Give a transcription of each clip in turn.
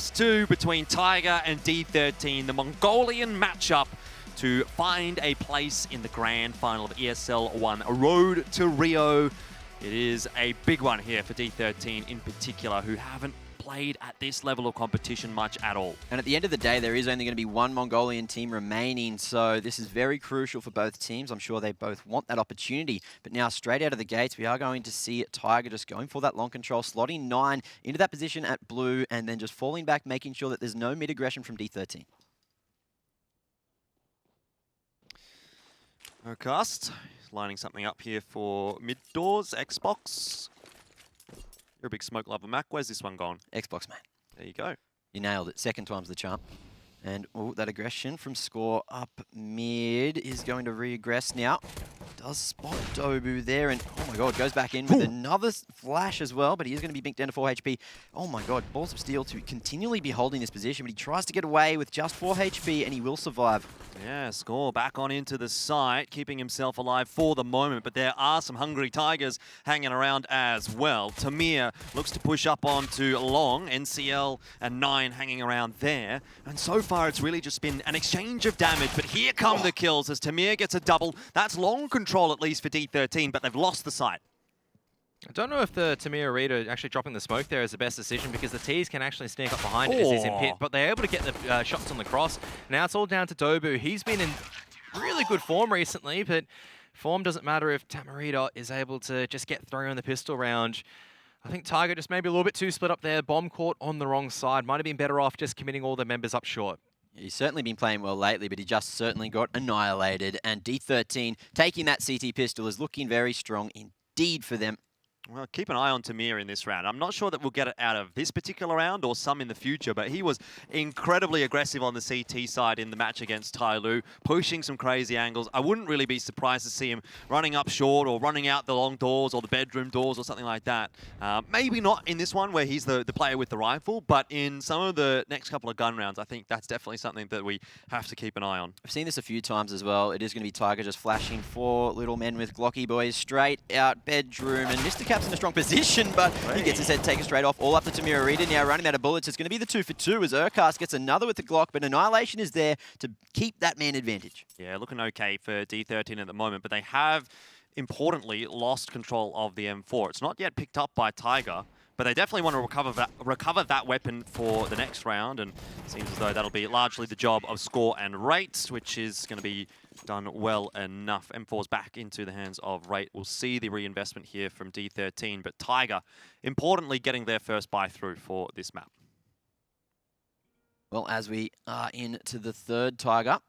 Dust2 between Tiger and D13, the Mongolian matchup to find a place in the grand final of ESL 1, a road to Rio. It is a big one here for D13 in particular, who haven't played at this level of competition much at all. And at the end of the day, there is only going to be one Mongolian team remaining, so this is very crucial for both teams. I'm sure they both want that opportunity. But now, straight out of the gates, we are going to see Tiger just going for that long control, slotting 9 into that position at blue, and then just falling back, making sure that there's no mid-aggression from D13. Ocast lining something up here for mid doors, Xbox. You're a big smoke lover, Mac. Where's this one gone? Xbox, mate. There you go. You nailed it. Second time's the charm. And that aggression from Score up mid is going to re-aggress now. Does spot Dobu there, and oh my god, goes back in with another flash as well, but he is going to be binked down to 4 HP. Oh my god, Balls of Steel to continually be holding this position, but he tries to get away with just 4 HP, and he will survive. Yeah, Score back on into the site, keeping himself alive for the moment, but there are some hungry Tigers hanging around as well. Tamir looks to push up onto Long, NCL and 9 hanging around there, and so far it's really just been an exchange of damage, but here come the kills as Tamir gets a double. That's long control at least for D13, but they've lost the site. I don't know if the Tamir Rita actually dropping the smoke there is the best decision, because the T's can actually sneak up behind it as he's in pit, but they're able to get the shots on the cross. Now it's all down to Dobu. He's been in really good form recently, but form doesn't matter if Tamarita is able to just get through on the pistol round. I think Tiger just maybe a little bit too split up there. Bomb caught on the wrong side. Might have been better off just committing all the members up short. He's certainly been playing well lately, but he just certainly got annihilated. And D13 taking that CT pistol is looking very strong indeed for them. Well, keep an eye on Tamir in this round. I'm not sure that we'll get it out of this particular round or some in the future, but he was incredibly aggressive on the CT side in the match against Tai Lu, pushing some crazy angles. I wouldn't really be surprised to see him running up short or running out the long doors or the bedroom doors or something like that. Maybe not in this one where he's the player with the rifle, but in some of the next couple of gun rounds, I think that's definitely something that we have to keep an eye on. I've seen this a few times as well. It is going to be Tiger just flashing 4 little men with Glocky boys straight out bedroom, and Mr. Cap's in a strong position, but he gets his head taken straight off. All up to Tamir Arita now, running out of bullets. It's going to be the 2 for 2 as Urcast gets another with the Glock, but Annihilation is there to keep that man advantage. Yeah, looking okay for D13 at the moment, but they have, importantly, lost control of the M4. It's not yet picked up by Tiger, but they definitely want to recover that weapon for the next round, and it seems as though that'll be largely the job of Score and Rate, which is going to be done well enough. M4's back into the hands of Rate. We'll see the reinvestment here from D13, but Tiger, importantly, getting their first buy through for this map. Well, as we are into the third Tiger,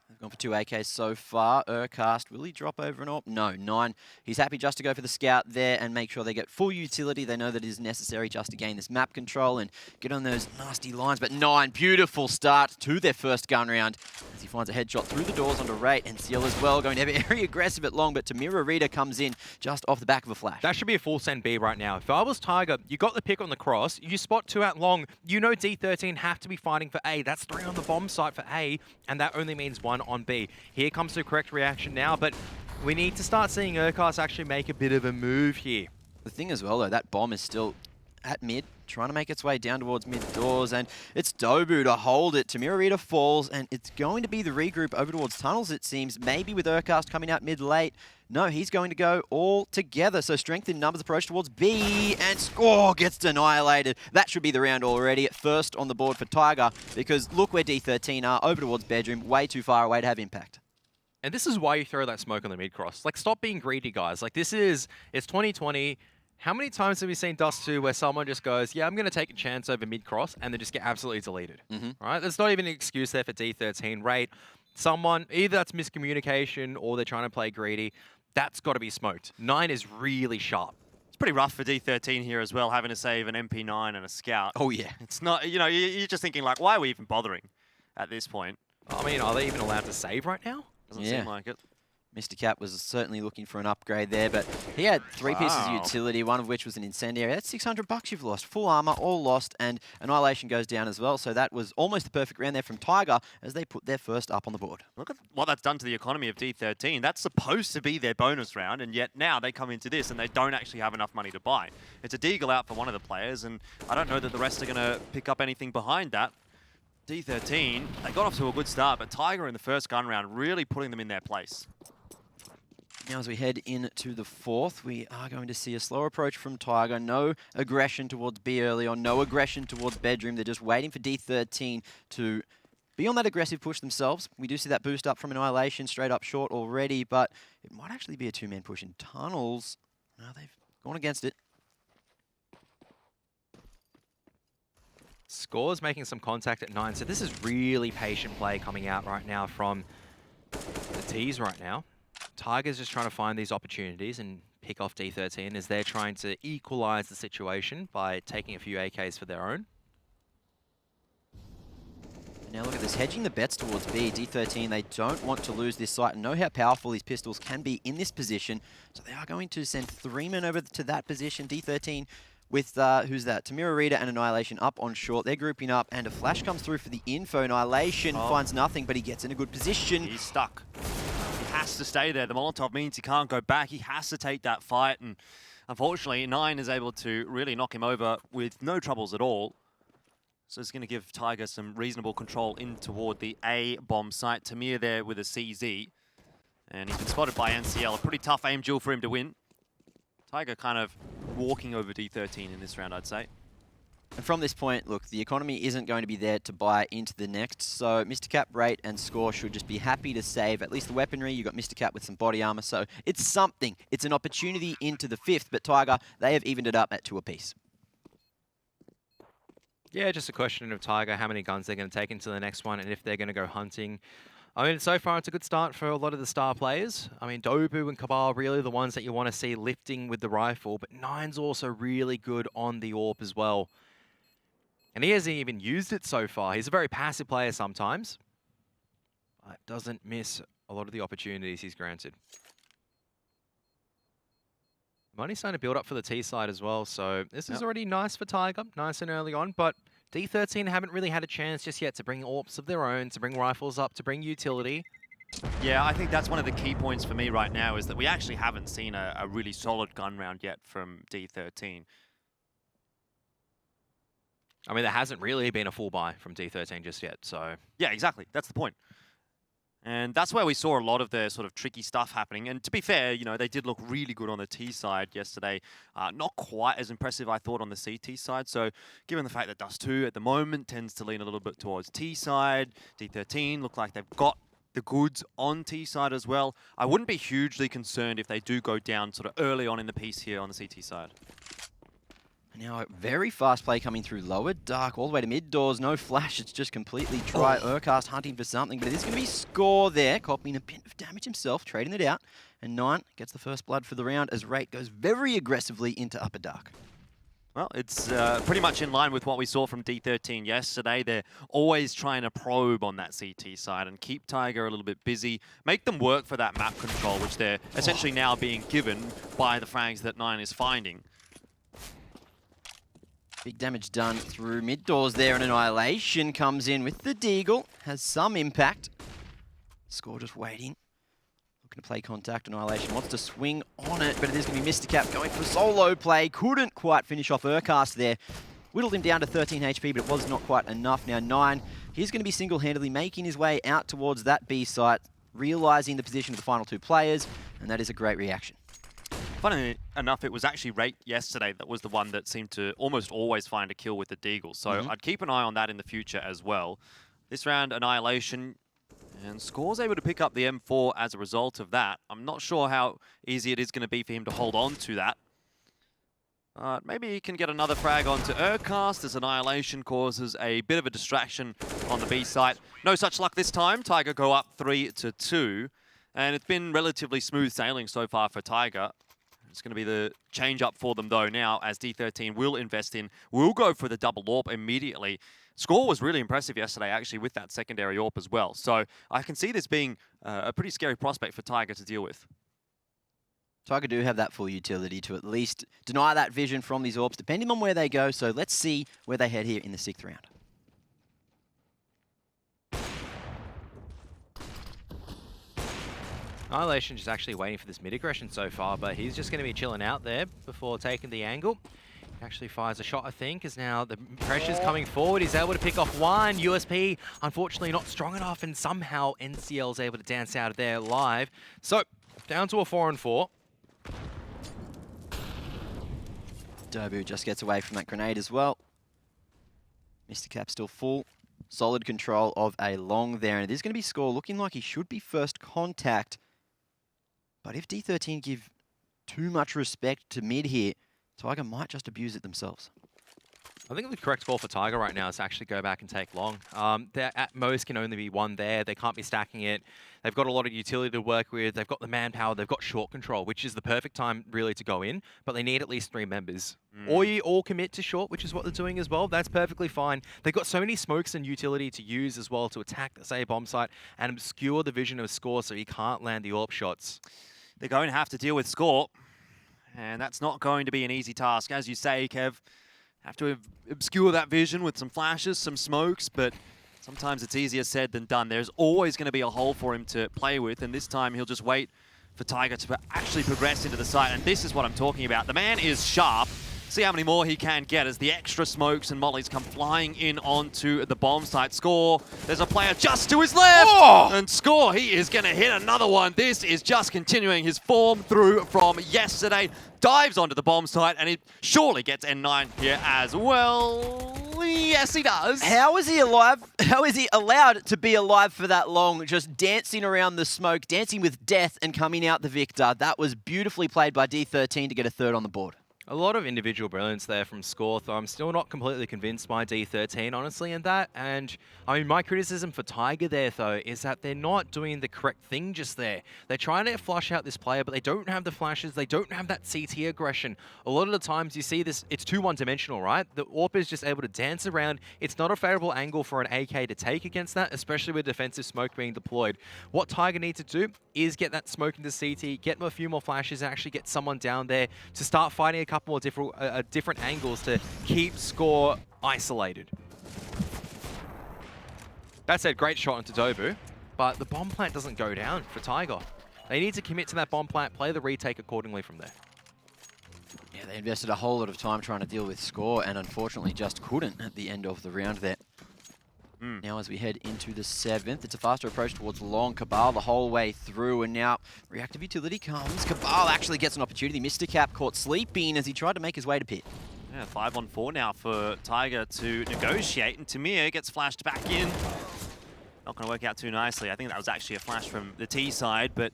they've gone for 2 AKs so far. Urcast, will he drop over an AWP? No, 9. He's happy just to go for the scout there and make sure they get full utility. They know that it is necessary just to gain this map control and get on those nasty lines. But 9, beautiful start to their first gun round as he finds a headshot through the doors onto Rate, and Seal as well, going to be very aggressive at long, but Tamira Rita comes in just off the back of a flash. That should be a full send B right now. If I was Tiger, you got the pick on the cross, you spot 2 out long, you know D13 have to be fighting for A. That's 3 on the bomb site for A, and that only means 1 on B. Here comes the correct reaction now, but we need to start seeing Urcast actually make a bit of a move here. The thing as well, though, that bomb is still at mid, trying to make its way down towards mid doors, and it's Dobu to hold it. Tamirita falls, and it's going to be the regroup over towards tunnels, it seems, maybe with Urcast coming out mid-late. No, he's going to go all together. So strength in numbers approach towards B, and Score gets annihilated. That should be the round already. First on the board for Tiger, because look where D13 are, over towards bedroom, way too far away to have impact. And this is why you throw that smoke on the mid-cross. Like, stop being greedy, guys. Like, it's 2020. How many times have we seen Dust2 where someone just goes, yeah, I'm going to take a chance over mid-cross, and they just get absolutely deleted? Right? There's not even an excuse there for D13. Rate, someone, either that's miscommunication or they're trying to play greedy. That's got to be smoked. 9 is really sharp. It's pretty rough for D13 here as well, having to save an MP9 and a scout. Oh, yeah. It's not, you know, you're just thinking, like, why are we even bothering at this point? I mean, are they even allowed to save right now? Doesn't seem like it. Mr. Cap was certainly looking for an upgrade there, but he had 3 pieces of Wow. utility, one of which was an incendiary. That's $600 you've lost. Full armor, all lost, and Annihilation goes down as well. So that was almost the perfect round there from Tiger as they put their first up on the board. Look at what that's done to the economy of D13. That's supposed to be their bonus round, and yet now they come into this and they don't actually have enough money to buy. It's a deagle out for one of the players, and I don't know that the rest are going to pick up anything behind that. D13, they got off to a good start, but Tiger in the first gun round really putting them in their place. Now as we head into the 4th, we are going to see a slow approach from Tiger. No aggression towards B early on, no aggression towards bedroom. They're just waiting for D13 to be on that aggressive push themselves. We do see that boost up from Annihilation straight up short already, but it might actually be a 2-man push in tunnels. No, they've gone against it. Score's making some contact at 9, so this is really patient play coming out right now from the T's right now. Tiger's just trying to find these opportunities and pick off D13 as they're trying to equalize the situation by taking a few AKs for their own. Now look at this, hedging the bets towards B. D13, they don't want to lose this site and know how powerful these pistols can be in this position. So they are going to send 3 men over to that position. D13 with, who's that? Tamira Rita and Annihilation up on short. They're grouping up and a flash comes through for the info. Annihilation finds nothing, but he gets in a good position. He's stuck. He has to stay there. The Molotov means he can't go back. He has to take that fight, and unfortunately, 9 is able to really knock him over with no troubles at all. So it's going to give Tiger some reasonable control in toward the A bomb site. Tamir there with a CZ. And he's been spotted by NCL. A pretty tough aim duel for him to win. Tiger kind of walking over D13 in this round, I'd say. And from this point, look, the economy isn't going to be there to buy into the next, so Mr. Cap, Rate, and Score should just be happy to save at least the weaponry. You've got Mr. Cap with some body armor, so it's something. It's an opportunity into the 5th, but Tiger, they have evened it up at 2 apiece. Yeah, just a question of Tiger, how many guns they're going to take into the next one and if they're going to go hunting. I mean, so far it's a good start for a lot of the star players. I mean, Dobu and Cabal really the ones that you want to see lifting with the rifle, but 9's also really good on the AWP as well. And he hasn't even used it so far. He's a very passive player sometimes, but doesn't miss a lot of the opportunities he's granted. Money's starting to build up for the T side as well, so this is already nice for Tiger, nice and early on, but D13 haven't really had a chance just yet to bring AWPs of their own, to bring rifles up, to bring utility. Yeah, I think that's one of the key points for me right now is that we actually haven't seen a really solid gun round yet from D13. I mean, there hasn't really been a full buy from D13 just yet, so... Yeah, exactly. That's the point. And that's where we saw a lot of the sort of tricky stuff happening. And to be fair, you know, they did look really good on the T side yesterday. Not quite as impressive, I thought, on the CT side. So given the fact that Dust2 at the moment tends to lean a little bit towards T side, D13 look like they've got the goods on T side as well. I wouldn't be hugely concerned if they do go down sort of early on in the piece here on the CT side. Now, very fast play coming through lower dark, all the way to mid doors. No flash, it's just completely dry. Urcast hunting for something, but it is going to be Score there, copying a bit of damage himself, trading it out. And 9 gets the first blood for the round as Rate goes very aggressively into upper dark. Well, it's pretty much in line with what we saw from D13 yesterday. They're always trying to probe on that CT side and keep Tiger a little bit busy, make them work for that map control, which they're essentially now being given by the frags that 9 is finding. Big damage done through mid doors there, and Annihilation comes in with the deagle. Has some impact. Score just waiting. Looking to play contact. Annihilation wants to swing on it, but it is going to be Mr. Cap going for solo play. Couldn't quite finish off Urcast there. Whittled him down to 13 HP, but it was not quite enough. Now 9, he's going to be single-handedly making his way out towards that B site, realizing the position of the final 2 players, and that is a great reaction. Funnily enough, it was actually Rate yesterday that was the one that seemed to almost always find a kill with the deagle. So I'd keep an eye on that in the future as well. This round, Annihilation, and Score's able to pick up the M4 as a result of that. I'm not sure how easy it is going to be for him to hold on to that. Maybe he can get another frag onto Urcast as Annihilation causes a bit of a distraction on the B site. No such luck this time. Tiger go up 3-2. And it's been relatively smooth sailing so far for Tiger. It's going to be the change up for them though now, as D13 will go for the double AWP immediately. Score was really impressive yesterday actually with that secondary AWP as well. So I can see this being a pretty scary prospect for Tiger to deal with. Tiger do have that full utility to at least deny that vision from these AWPs, depending on where they go. So let's see where they head here in the 6th round. Annihilation just actually waiting for this mid-aggression so far, but he's just going to be chilling out there before taking the angle. He actually fires a shot, I think, as now the pressure's coming forward. He's able to pick off one. USP, unfortunately, not strong enough, and somehow NCL's able to dance out of there live. So, down to a 4-on-4. Dobu just gets away from that grenade as well. Mr. Cap still full. Solid control of a long there, and it is going to be Score looking like he should be first contact. But if D13 give too much respect to mid here, Tiger might just abuse it themselves. I think the correct call for Tiger right now is to actually go back and take long. There at most can only be one there. They can't be stacking it. They've got a lot of utility to work with. They've got the manpower. They've got short control, which is the perfect time really to go in. But they need at least 3 members. Or you all commit to short, which is what they're doing as well. That's perfectly fine. They've got so many smokes and utility to use as well to attack, say, bomb site and obscure the vision of Score so he can't land the AWP shots. They're going to have to deal with Score. And that's not going to be an easy task. As you say, Kev, have to obscure that vision with some flashes, some smokes, but sometimes it's easier said than done. There's always going to be a hole for him to play with, and this time he'll just wait for Tiger to actually progress into the site, and this is what I'm talking about. The man is sharp. See how many more he can get as the extra smokes and mollies come flying in onto the bomb site. Score, there's a player just to his left! Oh! And Score, he is going to hit another one. This is just continuing his form through from yesterday. Dives onto the bomb site, and he surely gets N9 here as well. Yes, he does. How is he alive? How is he allowed to be alive for that long? Just dancing around the smoke, dancing with death, and coming out the victor. That was beautifully played by D13 to get a 3rd on the board. A lot of individual brilliance there from Score, though I'm still not completely convinced by D13, honestly, in that. And, I mean, my criticism for Tiger there, though, is that they're not doing the correct thing just there. They're trying to flush out this player, but they don't have the flashes. They don't have that CT aggression. A lot of the times you see this, it's too one-dimensional, right? The AWP is just able to dance around. It's not a favorable angle for an AK to take against that, especially with defensive smoke being deployed. What Tiger needs to do is get that smoke into CT, get him a few more flashes, and actually get someone down there to start fighting a couple more different angles to keep Score isolated. That said, great shot into Dobu, but the bomb plant doesn't go down for Tiger. They need to commit to that bomb plant, play the retake accordingly from there. Yeah, they invested a whole lot of time trying to deal with Score, and unfortunately just couldn't at the end of the round there. Now as we head into the 7th, it's a faster approach towards long. Cabal the whole way through, and now reactive utility comes. Cabal actually gets an opportunity. Mr. Cap caught sleeping as he tried to make his way to pit. Yeah, 5-on-4 now for Tiger to negotiate, and Tamir gets flashed back in. Not going to work out too nicely. I think that was actually a flash from the T side, but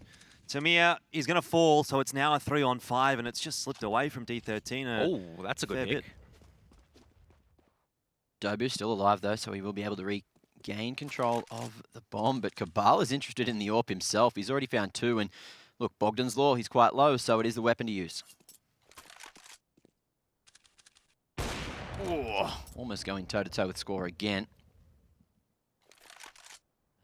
Tamir is going to fall, so it's now a 3-on-5, and it's just slipped away from D13. Oh, that's a good pick. Dobu's still alive though, so he will be able to regain control of the bomb, but Cabal is interested in the AWP himself. He's already found 2, and look, Bogdan's Law, he's quite low, so it is the weapon to use. Oh, almost going toe-to-toe with Score again.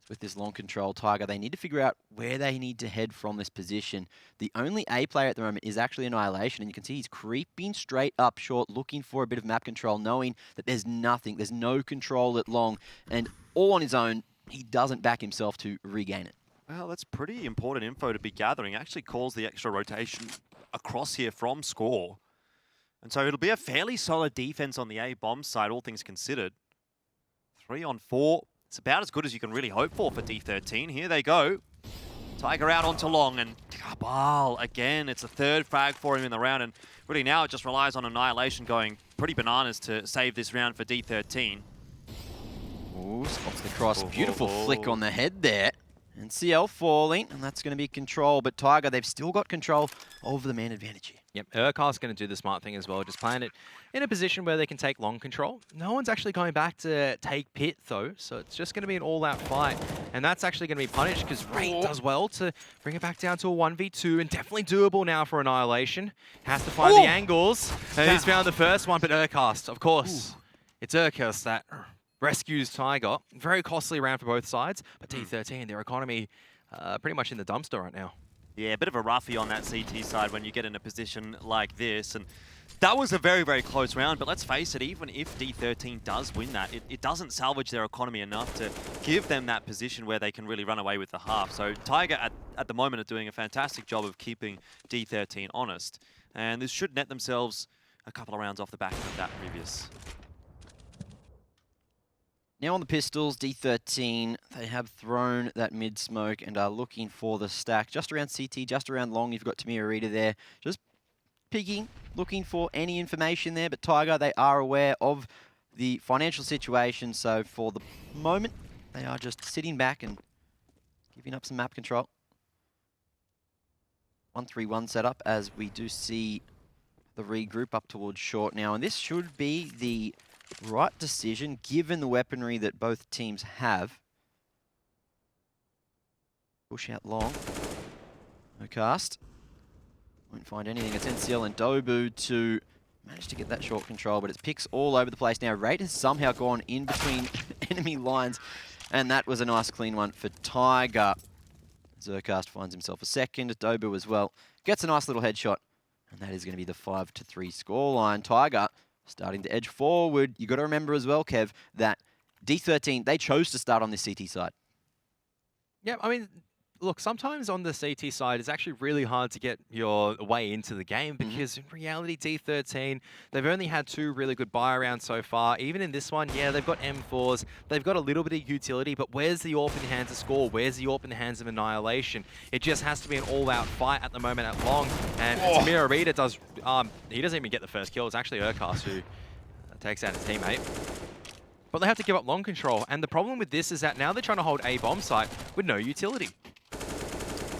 With this long control, Tiger, they need to figure out where they need to head from this position. The only A player at the moment is actually Annihilation, and you can see he's creeping straight up short, looking for a bit of map control, knowing that there's nothing, there's no control at long, and all on his own, he doesn't back himself to regain it. Well, that's pretty important info to be gathering. It actually calls the extra rotation across here from Score. And so it'll be a fairly solid defense on the A bomb side, all things considered. 3-on-4. It's about as good as you can really hope for D13. Here they go. Tiger out onto long, and Cabal again. It's a 3rd frag for him in the round, and really now it just relies on Annihilation going pretty bananas to save this round for D13. Ooh, spots the cross. Beautiful flick on the head there. And CL falling, and that's going to be control. But Tiger, they've still got control over the man advantage here. Yep, Urquhart's going to do the smart thing as well, just playing it in a position where they can take long control. No one's actually going back to take pit, though, so it's just going to be an all-out fight. And that's actually going to be punished because Rate does well to bring it back down to a 1v2, and definitely doable now for Annihilation. Has to find the angles, and he's found the first one, but Urquhart, of course. It's Urquhart that rescues Tiger. Very costly round for both sides, but D13, their economy pretty much in the dumpster right now. Yeah, a bit of a roughie on that CT side when you get in a position like this. And that was a very, very close round. But let's face it, even if D13 does win that, it doesn't salvage their economy enough to give them that position where they can really run away with the half. So Tiger, at the moment, are doing a fantastic job of keeping D13 honest. And this should net themselves a couple of rounds off the back of that previous. Now on the pistols, D13, they have thrown that mid smoke and are looking for the stack. Just around CT, just around long, you've got Tamir Arita there. Just peeking, looking for any information there. But Tiger, they are aware of the financial situation. So for the moment, they are just sitting back and giving up some map control. 1-3-1 setup as we do see the regroup up towards short now. And this should be the right decision, given the weaponry that both teams have. Push out long. No cast. Won't find anything. It's NCL and Dobu to manage to get that short control, but it's picks all over the place now. Rate has somehow gone in between enemy lines, and that was a nice clean one for Tiger. Zercast finds himself a second. Dobu as well gets a nice little headshot, and that is going to be the 5-3 scoreline. Tiger starting to edge forward. You got to remember as well, Kev, that D13, they chose to start on this CT side. Yeah, I mean, look, sometimes on the CT side, it's actually really hard to get your way into the game because in reality, D13, they've only had 2 really good buy rounds so far. Even in this one, yeah, they've got M4s, they've got a little bit of utility, but where's the AWP in the hands of Score? Where's the AWP in the hands of Annihilation? It just has to be an all-out fight at the moment at long. And Tamir Arita does, he doesn't even get the first kill. It's actually Urquhart who takes out his teammate. But they have to give up long control. And the problem with this is that now they're trying to hold a bomb site with no utility.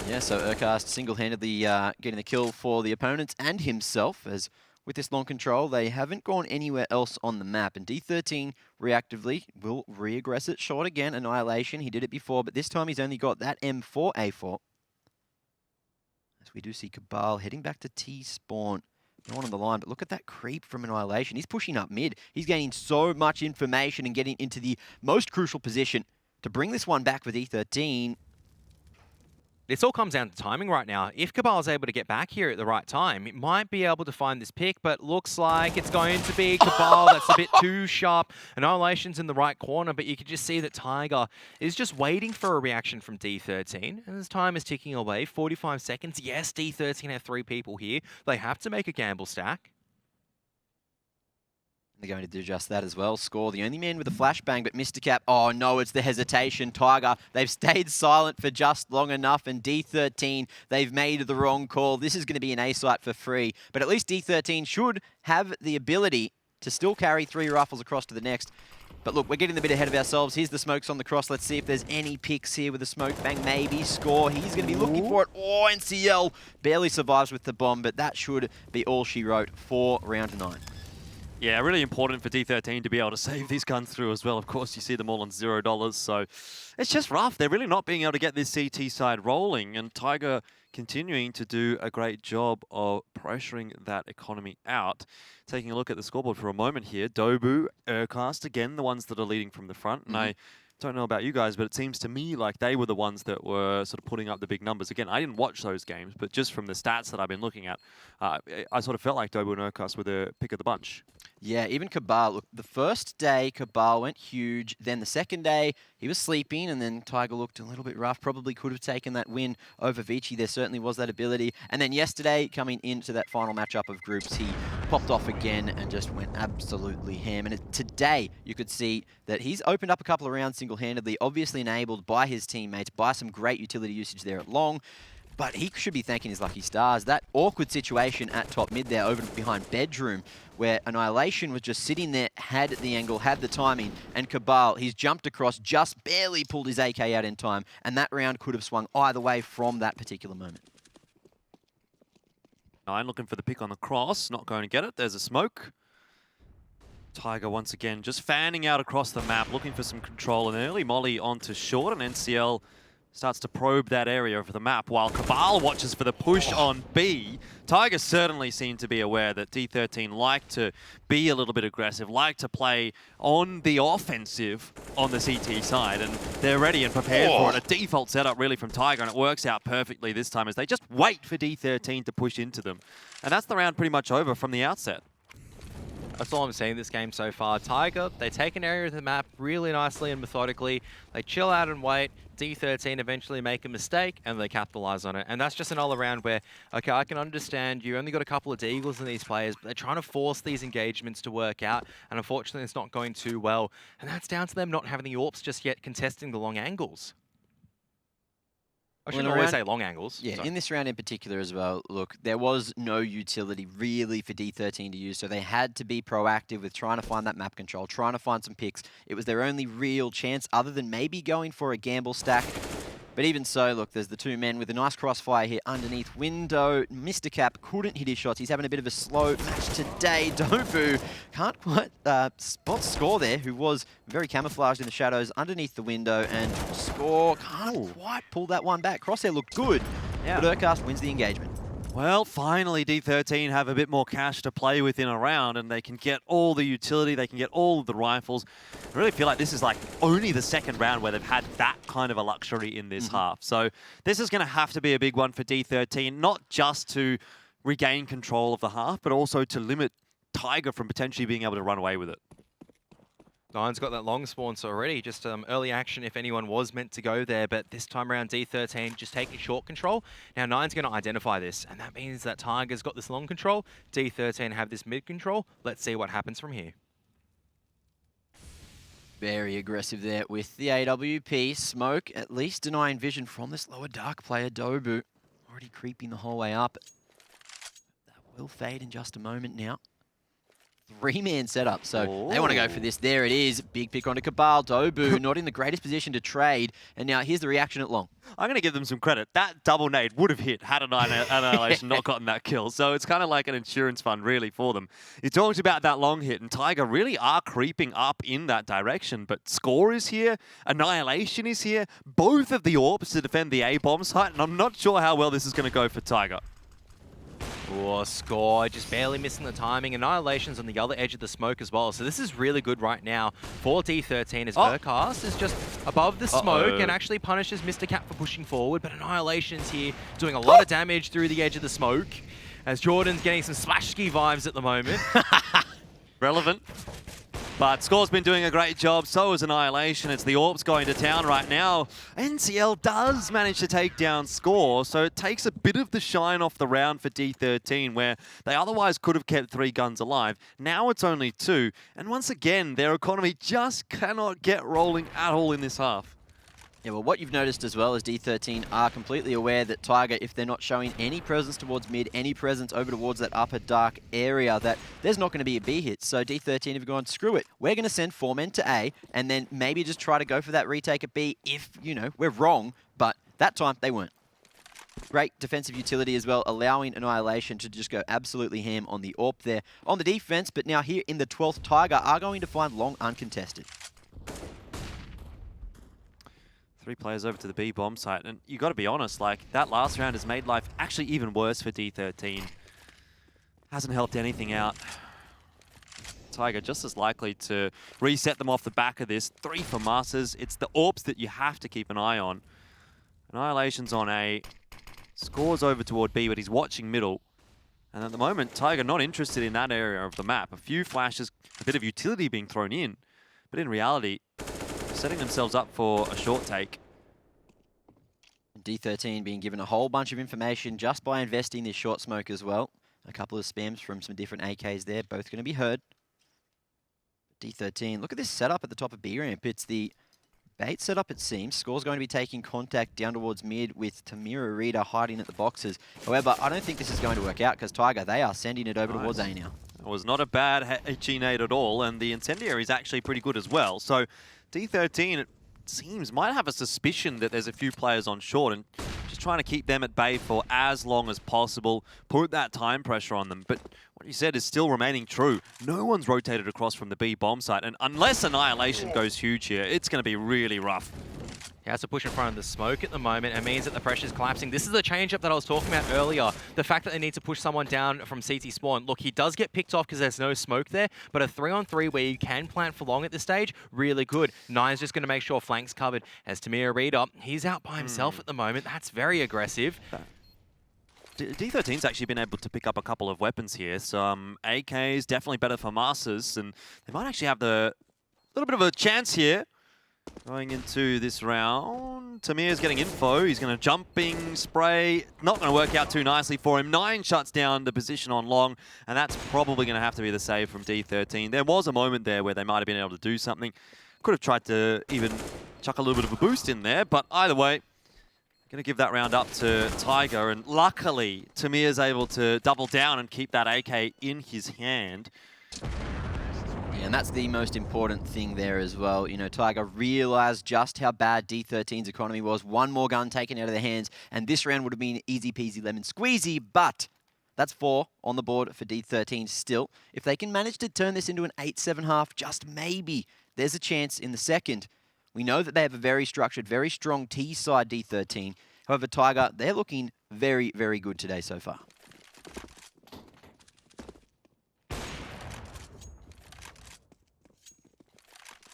Yeah, so Urquhart single-handedly getting the kill for the opponents and himself, as with this long control, they haven't gone anywhere else on the map. And D13 reactively will re-aggress it short again. Annihilation, he did it before, but this time he's only got that M4A4. As we do see Cabal heading back to T-spawn. No one on the line, but look at that creep from Annihilation. He's pushing up mid. He's gaining so much information and getting into the most crucial position to bring this one back for D13. This all comes down to timing right now. If Cabal is able to get back here at the right time, it might be able to find this pick, but looks like it's going to be Cabal that's a bit too sharp. Annihilation's in the right corner, but you can just see that Tiger is just waiting for a reaction from D13. And as time is ticking away, 45 seconds. Yes, D13 have 3 people here. They have to make a gamble stack. They're going to do just that as well. Score the only man with a flashbang, but Mr. Cap, oh no, it's the hesitation. Tiger, they've stayed silent for just long enough, and D13, they've made the wrong call. This is going to be an A site for free, but at least D13 should have the ability to still carry 3 rifles across to the next. But look, we're getting a bit ahead of ourselves. Here's the smokes on the cross. Let's see if there's any picks here with the smoke bang. Maybe. Score. He's going to be looking for it. Oh, NCL barely survives with the bomb, but that should be all she wrote for round 9. Yeah, really important for D13 to be able to save these guns through as well. Of course, you see them all on $0, so it's just rough. They're really not being able to get this CT side rolling, and Tiger continuing to do a great job of pressuring that economy out. Taking a look at the scoreboard for a moment here, Dobu, Urquhart, again, the ones that are leading from the front, and I don't know about you guys, but it seems to me like they were the ones that were sort of putting up the big numbers. Again, I didn't watch those games, but just from the stats that I've been looking at, I sort of felt like Dobu and Urquhart were the pick of the bunch. Yeah, even Cabal. Look, the first day, Cabal went huge. Then the second day, he was sleeping, and then Tiger looked a little bit rough. Probably could have taken that win over Vici. There certainly was that ability. And then yesterday, coming into that final matchup of groups, he popped off again and just went absolutely ham. And today, you could see that he's opened up a couple of rounds single-handedly, obviously enabled by his teammates, by some great utility usage there at long. but he should be thanking his lucky stars. That awkward situation at top mid there over behind Bedroom, where Annihilation was just sitting there, had the angle, had the timing, and Cabal, he's jumped across, just barely pulled his AK out in time, and that round could have swung either way from that particular moment. Nine looking for the pick on the cross, not going to get it. There's a smoke. Tiger once again just fanning out across the map, looking for some control. An early molly onto short, and NCL starts to probe that area of the map while Cabal watches for the push on B. Tiger certainly seemed to be aware that D13 like to be a little bit aggressive, like to play on the offensive on the CT side, and they're ready and prepared for it. A default setup really from Tiger, and it works out perfectly this time as they just wait for D13 to push into them. And that's the round pretty much over from the outset. That's all I'm seeing this game so far. Tiger, they take an area of the map really nicely and methodically. They chill out and wait. D13 eventually make a mistake and they capitalize on it. And that's just another round where, okay, I can understand you only got a couple of Deagles in these players, but they're trying to force these engagements to work out. And unfortunately, it's not going too well. And that's down to them not having the AWPs just yet contesting the long angles. I shouldn't always say long angles. Yeah, Sorry. in this round in particular as well, look, there was no utility really for D13 to use, so they had to be proactive with trying to find that map control, trying to find some picks. It was their only real chance other than maybe going for a gamble stack. But even so, look, there's the two men with a nice crossfire here underneath window. Mr. Cap couldn't hit his shots. He's having a bit of a slow match today. Dobu can't quite spot Score there, who was very camouflaged in the shadows underneath the window. And Score can't quite pull that one back. Crosshair looked good, but Urcast wins the engagement. Well, finally, D13 have a bit more cash to play with in a round, and they can get all the utility, they can get all of the rifles. I really feel like this is like only the second round where they've had that kind of a luxury in this half. So this is going to have to be a big one for D13, not just to regain control of the half, but also to limit Tiger from potentially being able to run away with it. Nine's got that long spawn, so already just early action if anyone was meant to go there, but this time around D13 just taking short control. Now Nine's going to identify this, and that means that Tiger's got this long control, D13 have this mid control. Let's see what happens from here. Very aggressive there with the AWP. Smoke at least denying vision from this lower dark player, Dobu. Already creeping the whole way up. That will fade in just a moment now. Three-man setup, so they want to go for this. There it is. Big pick onto Cabal. Dobu not in the greatest position to trade. And now here's the reaction at long. I'm going to give them some credit. That double nade would have hit had Annihilation not gotten that kill. So it's kind of like an insurance fund, really, for them. You talked about that long hit, and Tiger really are creeping up in that direction. But Score is here. Annihilation is here. Both of the AWPs to defend the A-bomb site, and I'm not sure how well this is going to go for Tiger. Oh, Score, just barely missing the timing. Annihilation's on the other edge of the smoke as well. So this is really good right now for D13 as Urcast is just above the smoke and actually punishes Mr. Cap for pushing forward. But Annihilation's here doing a lot of damage through the edge of the smoke as Jordan's getting some splash ski vibes at the moment. Relevant. But Score's been doing a great job, so is Annihilation. It's the AWPs going to town right now. NCL does manage to take down Score, so it takes a bit of the shine off the round for D13, where they otherwise could have kept 3 guns alive. Now it's only 2, and once again, their economy just cannot get rolling at all in this half. Yeah, well, what you've noticed as well is D13 are completely aware that Tiger, if they're not showing any presence towards mid, any presence over towards that upper dark area, that there's not going to be a B hit. So D13 have gone, screw it. We're going to send 4 men to A, and then maybe just try to go for that retake at B if, you know, we're wrong. But that time, they weren't. Great defensive utility as well, allowing Annihilation to just go absolutely ham on the AWP there. On the defense, but now here in the 12th, Tiger are going to find long uncontested. 3 players over to the B bomb site, and you got to be honest, like that last round has made life actually even worse for D13. Hasn't helped anything out. Tiger just as likely to reset them off the back of this. 3 for Masters. It's the AWPs that you have to keep an eye on. Annihilation's on A. Scores over toward B, but he's watching middle. And at the moment, Tiger not interested in that area of the map. A few flashes, a bit of utility being thrown in, but in reality, setting themselves up for a short take. D13 being given a whole bunch of information just by investing this short smoke as well. A couple of spams from some different AKs there, both going to be heard. D13, look at this setup at the top of B ramp. It's the bait setup, it seems. Score's going to be taking contact down towards mid with Tamira Rita hiding at the boxes. However, I don't think this is going to work out because Tiger, they are sending it over towards A now. It was not a bad HE nade at all, and the incendiary is actually pretty good as well. So D13, it seems, might have a suspicion that there's a few players on short and just trying to keep them at bay for as long as possible, put that time pressure on them. But what you said is still remaining true. No one's rotated across from the B bomb site, and unless Annihilation goes huge here, it's going to be really rough. He has to push in front of the smoke at the moment. It means that the pressure's collapsing. This is the change-up that I was talking about earlier. The fact that they need to push someone down from CT spawn. Look, he does get picked off because there's no smoke there, but a 3-on-3 where you can plant for long at this stage, really good. Nine's just going to make sure flank's covered. As Tamir Rita, he's out by himself at the moment. That's very aggressive. D13's actually been able to pick up a couple of weapons here. Some AKs, definitely better for Masters, and they might actually have the little bit of a chance here. Going into this round, Tamir's getting info. He's going to jumping spray. Not going to work out too nicely for him. Nine shuts down the position on long, and that's probably going to have to be the save from D13. There was a moment there where they might have been able to do something. Could have tried to even chuck a little bit of a boost in there, but either way, going to give that round up to Tiger, and luckily, Tamir's able to double down and keep that AK in his hand. And that's the most important thing there as well. You know, Tiger realized just how bad D13's economy was. One more gun taken out of their hands, and this round would have been easy peasy lemon squeezy, but that's 4 on the board for D13 still. If they can manage to turn this into an 8-7 half, just maybe, there's a chance in the second. We know that they have a very structured, very strong T side D13. However, Tiger, they're looking very, very good today so far.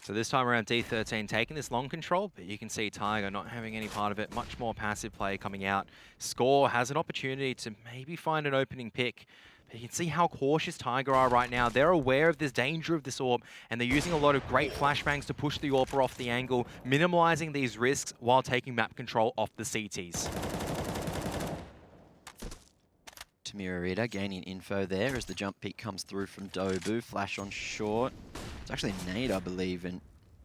So this time around, D13 taking this long control, but you can see Tiger not having any part of it. Much more passive play coming out. Score has an opportunity to maybe find an opening pick. But you can see how cautious Tiger are right now. They're aware of this danger of this orb, and they're using a lot of great flashbangs to push the orb off the angle, minimizing these risks while taking map control off the CTs. Tamira Rita gaining info there as the jump peek comes through from Dobu. Flash on short. It's actually a nade, I believe, and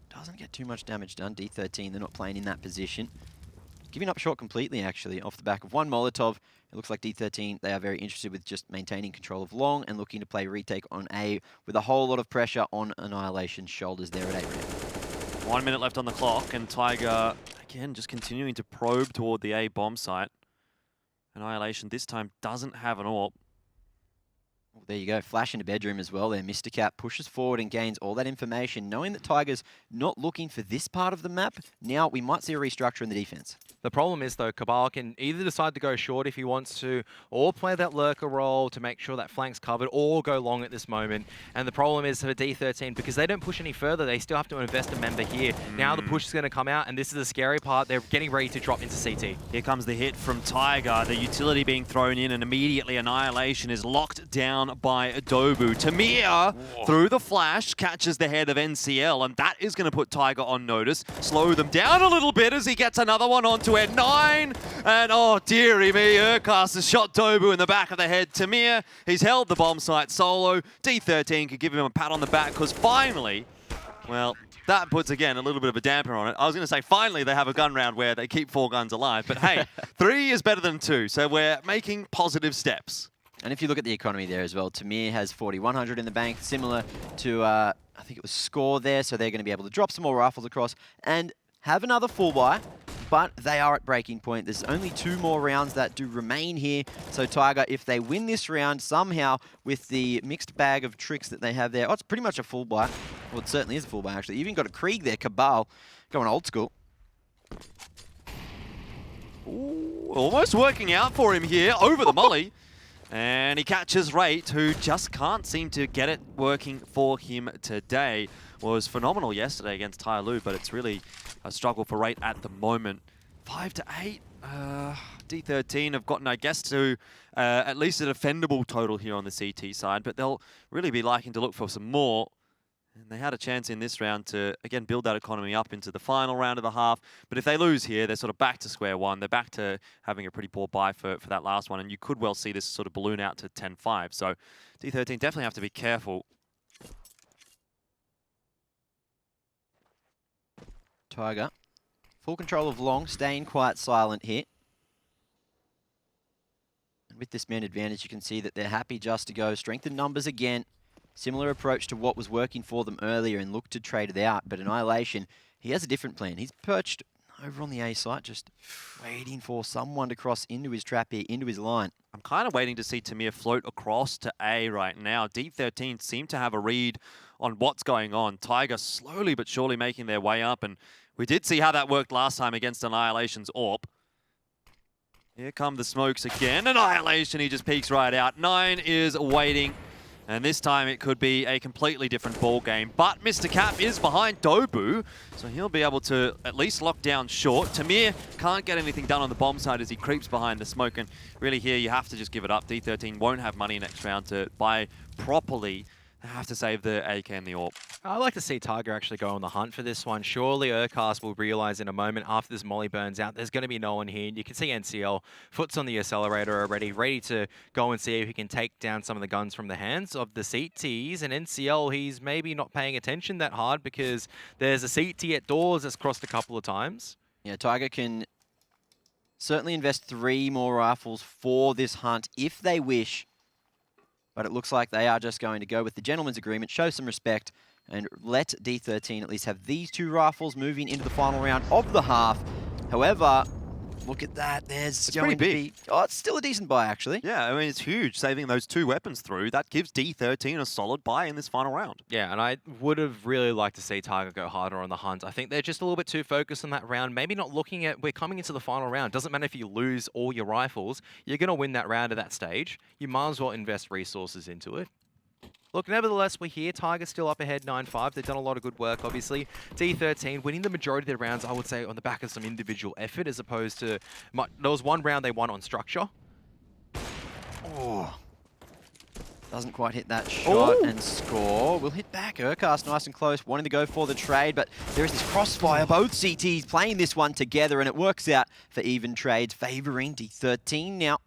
doesn't get too much damage done. D13, they're not playing in that position. Giving up short completely, actually, off the back of one Molotov. It looks like D13, they are very interested with just maintaining control of long and looking to play retake on A with a whole lot of pressure on Annihilation's shoulders there at A ramp. 1 minute left on the clock, and Tiger, again, just continuing to probe toward the A bomb site. Annihilation this time doesn't have an AWP. Well, there you go. Flash into bedroom as well there. Mr. Cat pushes forward and gains all that information. Knowing that Tiger's not looking for this part of the map, now we might see a restructure in the defense. The problem is, though, Cabal can either decide to go short if he wants to, or play that lurker role to make sure that flank's covered, or go long at this moment. And the problem is for D13, because they don't push any further, they still have to invest a member here. Now the push is going to come out, and this is the scary part. They're getting ready to drop into CT. Here comes the hit from Tiger, the utility being thrown in, and immediately Annihilation is locked down by Dobu. Tamir, through the flash, catches the head of NCL, and that is going to put Tiger on notice. Slow them down a little bit as he gets another one onto it. 9, and oh dearie me, Urcast has shot Dobu in the back of the head. Tamir, he's held the bomb site solo. D13 could give him a pat on the back because finally, well, that puts, again, a little bit of a damper on it. I was going to say, finally, they have a gun round where they keep 4 guns alive. But hey, 3 is better than 2, so we're making positive steps. And if you look at the economy there as well, Tamir has 4,100 in the bank, similar to, I think it was Score there, so they're going to be able to drop some more rifles across and have another full buy, but they are at breaking point. There's only 2 more rounds that do remain here, so Tiger, if they win this round somehow with the mixed bag of tricks that they have there, oh, it's pretty much a full buy. Well, it certainly is a full buy, actually. You even got a Krieg there, Cabal, going old school. Ooh, almost working out for him here, over the molly. And he catches Rate, who just can't seem to get it working for him today. Was phenomenal yesterday against Tyloo, but it's really a struggle for Rate at the moment. 5 to 8. D13 have gotten, I guess, to at least a defendable total here on the CT side, but they'll really be liking to look for some more. And they had a chance in this round to, again, build that economy up into the final round of the half. But if they lose here, they're sort of back to square one. They're back to having a pretty poor buy for that last one. And you could well see this sort of balloon out to 10-5. So D13 definitely have to be careful. Tiger. Full control of long, staying quite silent here. And with this man advantage, you can see that they're happy just to go strength in numbers again. Similar approach to what was working for them earlier and look to trade it out. But Annihilation, he has a different plan. He's perched over on the A site, just waiting for someone to cross into his trap here, into his line. I'm kind of waiting to see Tamir float across to A right now. D13 seem to have a read on what's going on. Tiger slowly but surely making their way up, and we did see how that worked last time against Annihilation's AWP. Here come the smokes again. Annihilation, he just peeks right out. 9 is waiting. And this time it could be a completely different ball game. But Mr. Cap is behind Dobu, so he'll be able to at least lock down short. Tamir can't get anything done on the bomb side as he creeps behind the smoke. And really here, you have to just give it up. D13 won't have money next round to buy properly. They have to save the AK and the AWP. I'd like to see Tiger actually go on the hunt for this one. Surely Urcast will realize in a moment after this molly burns out, there's going to be no one here. You can see NCL, foot's on the accelerator already, ready to go and see if he can take down some of the guns from the hands of the CTs. And NCL, he's maybe not paying attention that hard because there's a CT at doors that's crossed a couple of times. Yeah, Tiger can certainly invest 3 more rifles for this hunt if they wish. But it looks like they are just going to go with the gentleman's agreement, show some respect, and let D13 at least have these 2 rifles moving into the final round of the half. However, look at that. There's It's going pretty to big. be... Oh, it's still a decent buy, actually. Yeah, I mean, it's huge. Saving those 2 weapons through, that gives D13 a solid buy in this final round. Yeah, and I would have really liked to see Tiger go harder on the hunt. I think they're just a little bit too focused on that round. Maybe not looking at, we're coming into the final round. Doesn't matter if you lose all your rifles. You're going to win that round at that stage. You might as well invest resources into it. Look, nevertheless, we're here. Tiger's still up ahead 9-5. They've done a lot of good work, obviously. D13 winning the majority of their rounds, I would say, on the back of some individual effort as opposed to... There was one round they won on structure. Oh. Doesn't quite hit that shot and score. We'll hit back. Urcast nice and close, wanting to go for the trade, but there is this crossfire. Both CTs playing this one together, and it works out for even trades, favouring D13 now.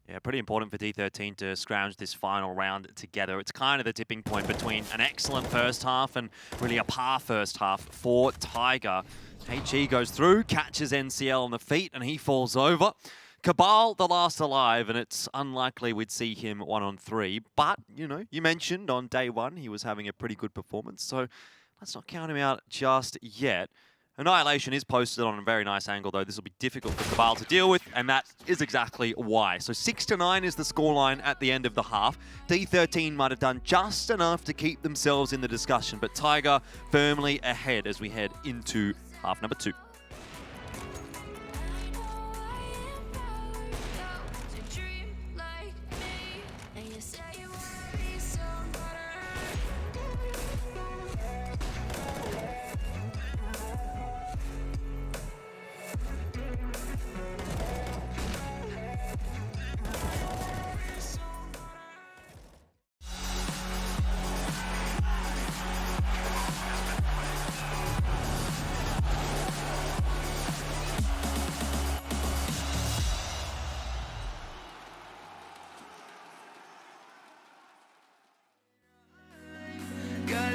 Yeah, pretty important for D13 to scrounge this final round together. It's kind of the tipping point between an excellent first half and really a par first half for Tiger. HE goes through, catches NCL on the feet, and he falls over. Cabal, the last alive, and it's unlikely we'd see him 1-on-3. But, you know, you mentioned on day 1 he was having a pretty good performance, so let's not count him out just yet. Annihilation is posted on a very nice angle, though. This will be difficult for Cabal to deal with, and that is exactly why. So 6-9 is the scoreline at the end of the half. D13 might have done just enough to keep themselves in the discussion, but Tiger firmly ahead as we head into half number 2.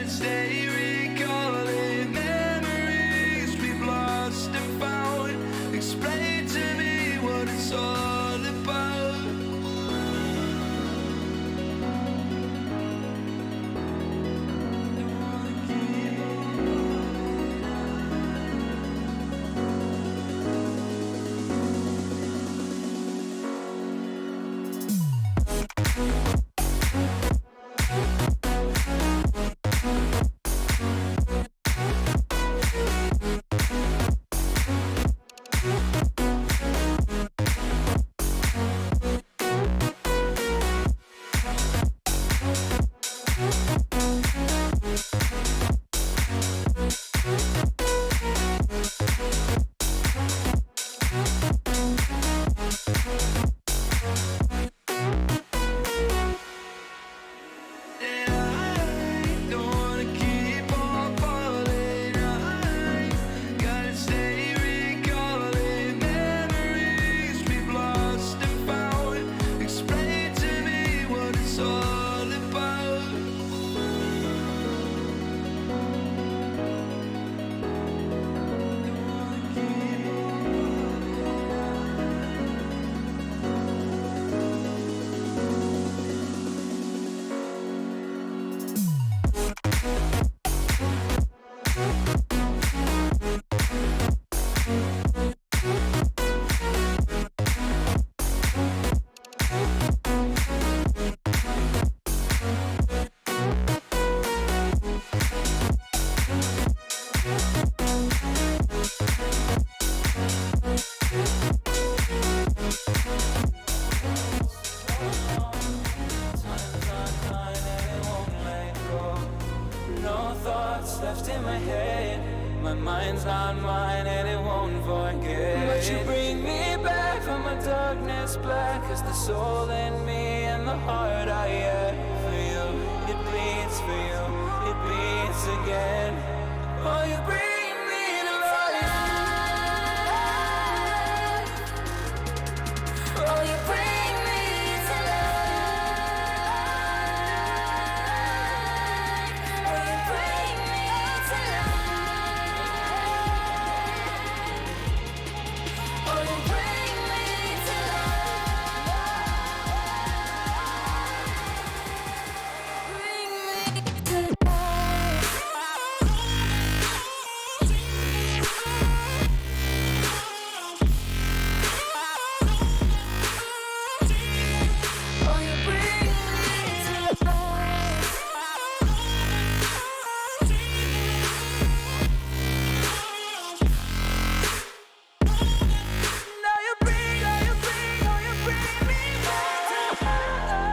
Stay recalling memories we've lost and found. Explain to me what it's all about. moment's not mine and it won't forget. But you bring me back from a darkness black. It's the soul in me and the heart I have for you. It bleeds for you, it beats again. Oh, you bring me to life. Oh, you bring me to life. Oh, you bring me to life. Oh, you bring me to life. Bring me to Oh, you bring me to life. Now you bring me back to life. Bring me to life.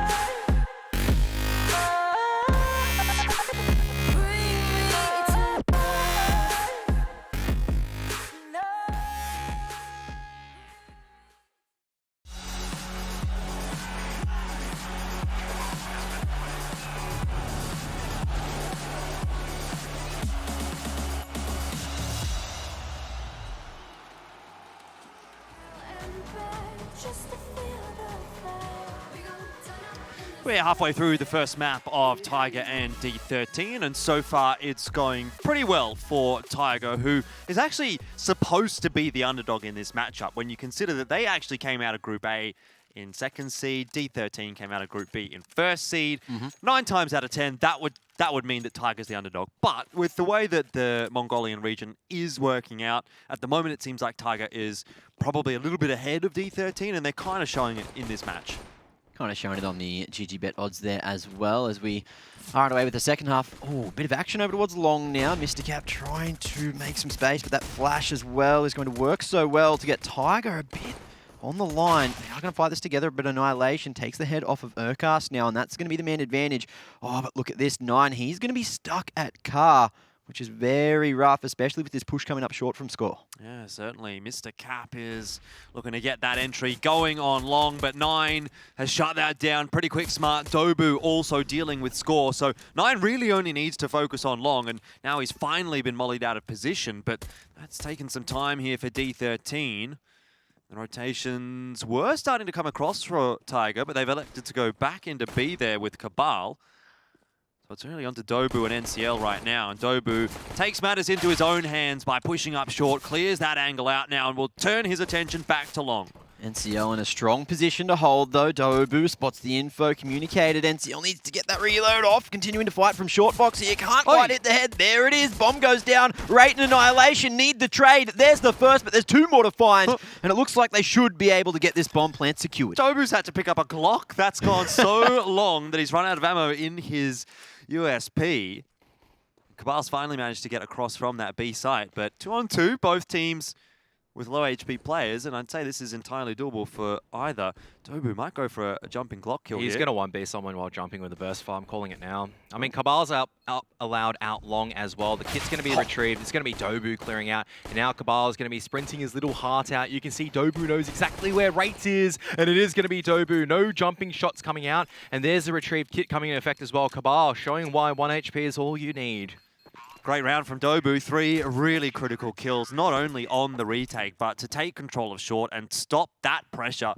Just to feel the fire. We're halfway through the first map of Tiger and D13, and so far it's going pretty well for Tiger, who is actually supposed to be the underdog in this matchup when you consider that they actually came out of Group A in second seed, D13 came out of Group B in first seed. 9 times out of 10, that would mean that Tiger's the underdog. But with the way that the Mongolian region is working out, at the moment it seems like Tiger is probably a little bit ahead of D13, and they're kind of showing it in this match. Kind of showing it on the GG bet odds there as well as we are underway with the second half. Oh, bit of action over towards long now. Mr. Cap trying to make some space, but that flash as well is going to work so well to get Tiger a bit on the line. They are going to fight this together, but Annihilation takes the head off of Urkast now, and that's going to be the man advantage. Oh, but look at this, 9. He's going to be stuck at Car, which is very rough, especially with this push coming up short from score. Yeah, certainly. Mr. Cap is looking to get that entry going on long, but 9 has shut that down pretty quick smart. Dobu also dealing with score, so 9 really only needs to focus on long, and now he's finally been mollied out of position, but that's taken some time here for D13. The rotations were starting to come across for Tiger, but they've elected to go back into B there with Cabal. So it's really onto Dobu and NCL right now, and Dobu takes matters into his own hands by pushing up short, clears that angle out now, and will turn his attention back to long. NCL in a strong position to hold though. Dobu spots the info communicated. NCL needs to get that reload off. Continuing to fight from short box here. Can't quite hit the head. There it is. Bomb goes down. Rate and Annihilation need the trade. There's the first, but there's 2 more to find. And it looks like they should be able to get this bomb plant secured. Dobu's had to pick up a Glock. That's gone so long that he's run out of ammo in his USP. Cabal's finally managed to get across from that B site, but 2-on-2, both teams with low HP players, and I'd say this is entirely doable for either. Dobu might go for a jumping Glock kill. He's going to 1B someone while jumping with a burst fire. I'm calling it now. I mean, Cabal's allowed out long as well. The kit's going to be retrieved. It's going to be Dobu clearing out. And now Cabal is going to be sprinting his little heart out. You can see Dobu knows exactly where Rates is, and it is going to be Dobu. No jumping shots coming out, and there's the retrieved kit coming in effect as well. Cabal showing why 1 HP is all you need. Great round from Dobu. 3 really critical kills, not only on the retake, but to take control of short and stop that pressure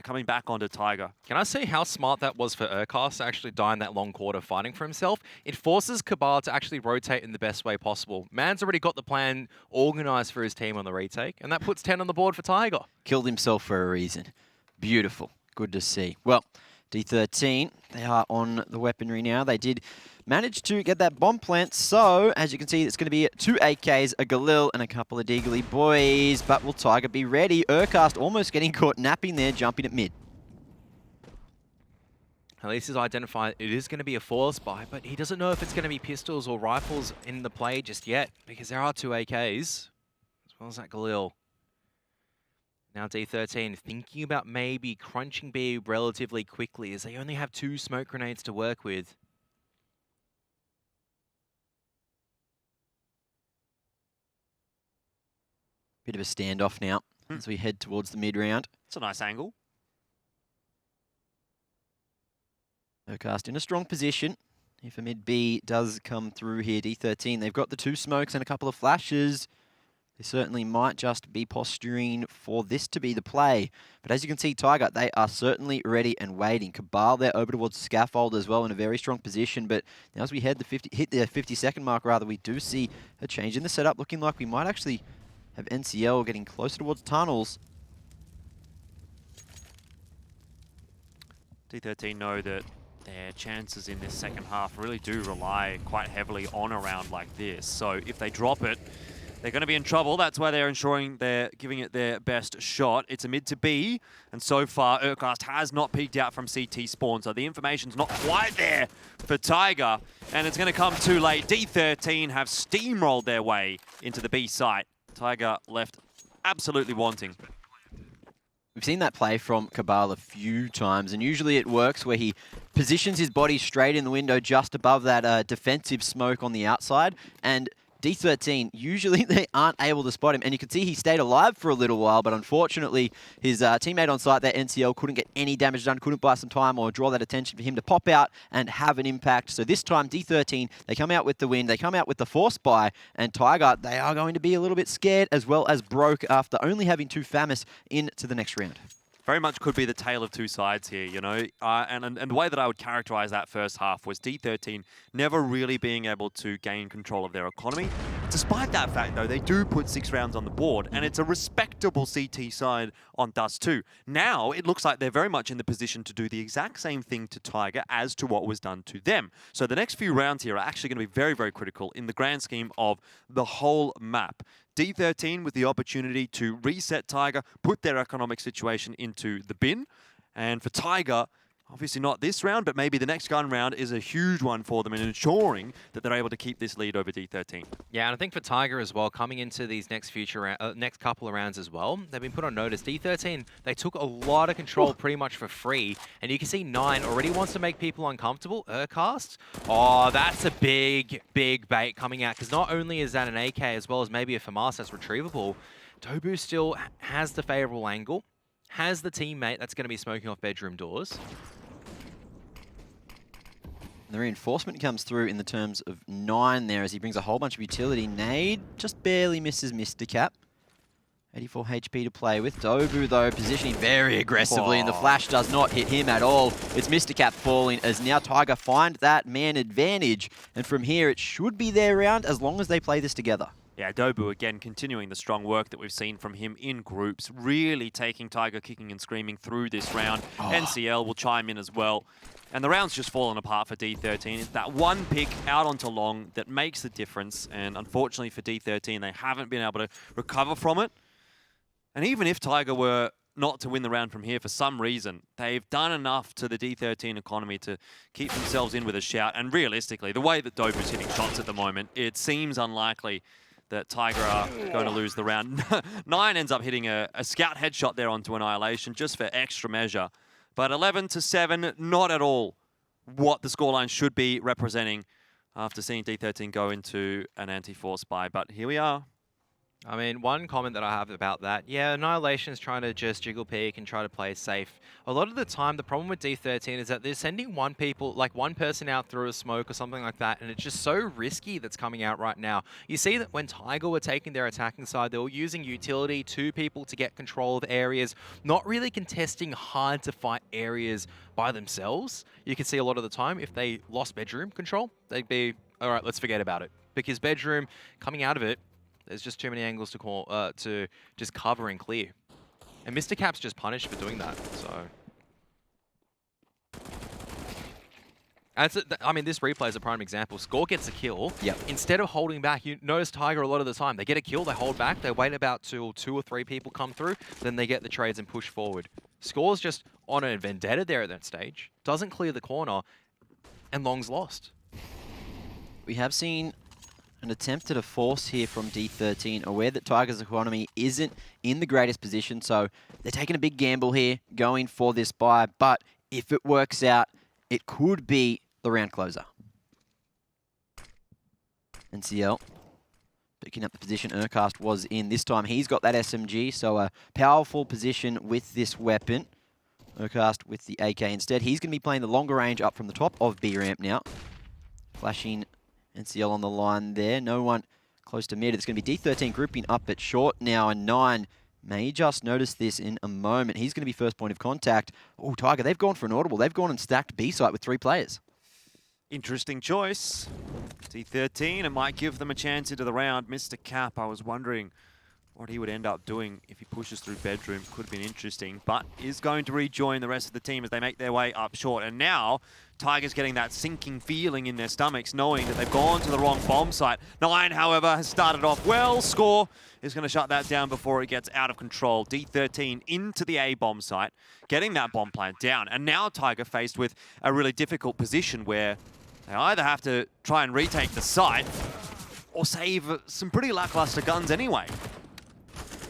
coming back onto Tiger. Can I see how smart that was for Urkast to actually die in that long quarter fighting for himself? It forces Cabal to actually rotate in the best way possible. Man's already got the plan organized for his team on the retake, and that puts 10 on the board for Tiger. Killed himself for a reason. Beautiful. Good to see. Well, D13, they are on the weaponry now. They did manage to get that bomb plant, so as you can see, it's going to be 2 AKs, a Galil, and a couple of Deagly boys. But will Tiger be ready? Urkast almost getting caught napping there, jumping at mid. At least he's identified it is going to be a force buy, but he doesn't know if it's going to be pistols or rifles in the play just yet, because there are 2 AKs, as well as that Galil. Now D13 thinking about maybe crunching B relatively quickly, as they only have 2 smoke grenades to work with. Bit of a standoff now as we head towards the mid-round. It's a nice angle. Urcast in a strong position. If a mid-B does come through here, D13, they've got the 2 smokes and a couple of flashes. They certainly might just be posturing for this to be the play. But as you can see, Tiger, they are certainly ready and waiting. Cabal, they're over towards Scaffold as well in a very strong position. But now as we hit the 50-second mark, rather, we do see a change in the setup, looking like we might actually have NCL getting closer towards tunnels. D13 know that their chances in this second half really do rely quite heavily on a round like this. So if they drop it, they're going to be in trouble. That's why they're ensuring they're giving it their best shot. It's a mid to B, and so far, Urcast has not peeked out from CT spawn, so the information's not quite there for Tiger, and it's going to come too late. D13 have steamrolled their way into the B site. Tiger left absolutely wanting. We've seen that play from Cabal a few times, and usually it works where he positions his body straight in the window just above that defensive smoke on the outside, and D13, usually they aren't able to spot him, and you can see he stayed alive for a little while, but unfortunately his teammate on site, that NCL, couldn't get any damage done, couldn't buy some time or draw that attention for him to pop out and have an impact. So this time, D13, they come out with the win, they come out with the force buy, and Tiger, they are going to be a little bit scared as well as broke after only having 2 FAMAS into the next round. Very much could be the tale of two sides here, you know. And the way that I would characterize that first half was D13 never really being able to gain control of their economy. Despite that fact, though, they do put 6 rounds on the board, and it's a respectable CT side on Dust2. Now, it looks like they're very much in the position to do the exact same thing to Tiger as to what was done to them. So the next few rounds here are actually going to be very, very critical in the grand scheme of the whole map. D13 with the opportunity to reset Tiger, put their economic situation into the bin. And for Tiger, obviously not this round, but maybe the next gun round is a huge one for them in ensuring that they're able to keep this lead over D13. Yeah, and I think for Tiger as well, coming into these next next couple of rounds as well, they've been put on notice. D13, they took a lot of control pretty much for free, and you can see 9 already wants to make people uncomfortable. Urcast, oh, that's a big, big bait coming out, because not only is that an AK as well as maybe a FAMAS that's retrievable, Dobu still has the favorable angle, has the teammate that's going to be smoking off bedroom doors. The reinforcement comes through in the terms of 9 there as he brings a whole bunch of utility. Nade just barely misses Mr. Cap. 84 HP to play with. Dobu, though, positioning very aggressively, and the flash does not hit him at all. It's Mr. Cap falling as now Tiger find that man advantage. And from here, it should be their round as long as they play this together. Yeah, Dobu again continuing the strong work that we've seen from him in groups, really taking Tiger kicking and screaming through this round. NCL will chime in as well. And the round's just fallen apart for D13. It's that one pick out onto long that makes the difference. And unfortunately for D13, they haven't been able to recover from it. And even if Tiger were not to win the round from here for some reason, they've done enough to the D13 economy to keep themselves in with a shout. And realistically, the way that Dobu's hitting shots at the moment, it seems unlikely that Tiger are going to lose the round. 9 ends up hitting a scout headshot there onto Annihilation just for extra measure. But 11-7, not at all what the scoreline should be representing after seeing D13 go into an anti-force buy. But here we are. I mean, one comment that I have about that, yeah, Annihilation's trying to just jiggle peek and try to play safe. A lot of the time, the problem with D13 is that they're sending one person out through a smoke or something like that, and it's just so risky that's coming out right now. You see that when Tiger were taking their attacking side, they were using utility, 2 people to get control of areas, not really contesting hard-to-fight areas by themselves. You can see a lot of the time, if they lost bedroom control, they'd be, all right, let's forget about it. Because bedroom, coming out of it, there's just too many angles to call to just cover and clear. And Mr. Cap's just punished for doing that, so. I mean, this replay is a prime example. Score gets a kill. Yep. Instead of holding back, you notice Tiger a lot of the time. They get a kill, they hold back, they wait about till 2 or 3 people come through, then they get the trades and push forward. Score's just on a vendetta there at that stage. Doesn't clear the corner, and Long's lost. We have seen an attempt at a force here from D13, aware that Tiger's economy isn't in the greatest position, so they're taking a big gamble here, going for this buy, but if it works out, it could be the round closer. NCL picking up the position Urcast was in. This time he's got that SMG, so a powerful position with this weapon. Urcast with the AK instead. He's going to be playing the longer range up from the top of B ramp now. Flashing NCL on the line there. No one close to mid. It's going to be D13 grouping up at short now, and 9 may just notice this in a moment. He's going to be first point of contact. Oh, Tiger, they've gone for an audible. They've gone and stacked B site with 3 players. Interesting choice. D13, it might give them a chance into the round. Mr. Cap, I was wondering what he would end up doing if he pushes through bedroom. Could have been interesting, but is going to rejoin the rest of the team as they make their way up short. And now, Tiger's getting that sinking feeling in their stomachs, knowing that they've gone to the wrong bomb site. 9, however, has started off well. Score is going to shut that down before it gets out of control. D13 into the A bomb site, getting that bomb plant down. And now Tiger faced with a really difficult position where they either have to try and retake the site or save some pretty lackluster guns anyway.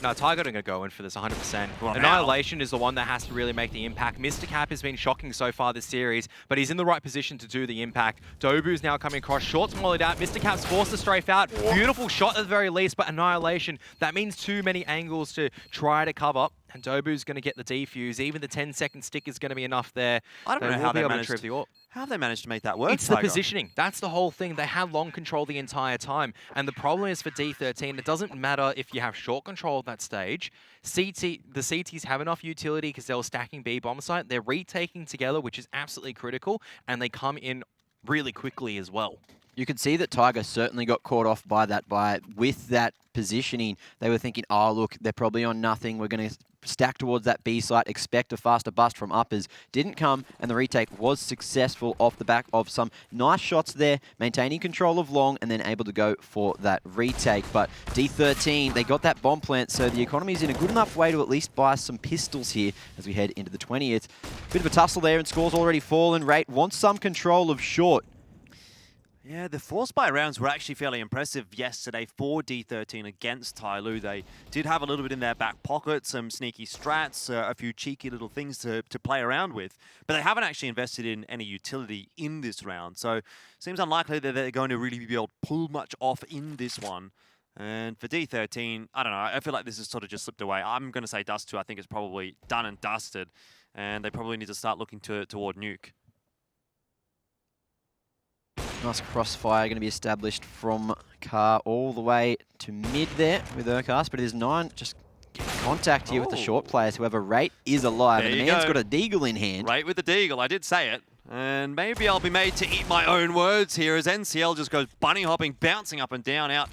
No, Tiger are going to go in for this 100%. Well, Annihilation is the one that has to really make the impact. Mr. Cap has been shocking so far this series, but he's in the right position to do the impact. Dobu's now coming across. Short's mollied out. Mr. Cap's forced to strafe out. Beautiful shot at the very least, but Annihilation, that means too many angles to try to cover. And Dobu's going to get the defuse. Even the 10-second stick is going to be enough there. I don't know how they managed to How have they managed to make that work, It's Tiger? the positioning. That's the whole thing. They had long control the entire time. And the problem is for D13, it doesn't matter if you have short control at that stage. The CTs have enough utility because they were stacking B bomb site. They're retaking together, which is absolutely critical. And they come in really quickly as well. You can see that Tiger certainly got caught off by that. With that positioning, they were thinking, oh, look, they're probably on nothing. We're going to stack towards that B site, expect a faster bust from uppers. Didn't come, and the retake was successful off the back of some nice shots there, maintaining control of long, and then able to go for that retake. But D13, they got that bomb plant, so the economy's in a good enough way to at least buy some pistols here as we head into the 20th. Bit of a tussle there, and score's already fallen. Rate wants some control of short. Yeah, the force buy rounds were actually fairly impressive yesterday for D13 against Tyloo. They did have a little bit in their back pocket, some sneaky strats, a few cheeky little things to play around with, but they haven't actually invested in any utility in this round. So it seems unlikely that they're going to really be able to pull much off in this one. And for D13, I don't know, I feel like this has sort of just slipped away. I'm going to say Dust2, I think it's probably done and dusted, and they probably need to start looking toward Nuke. Nice crossfire going to be established from Car all the way to mid there with Urcast, but it is 9 just getting contact here with the short players. However, Rate is alive, and the man's got a deagle in hand. Rate with the deagle, I did say it. And maybe I'll be made to eat my own words here as NCL just goes bunny hopping, bouncing up and down out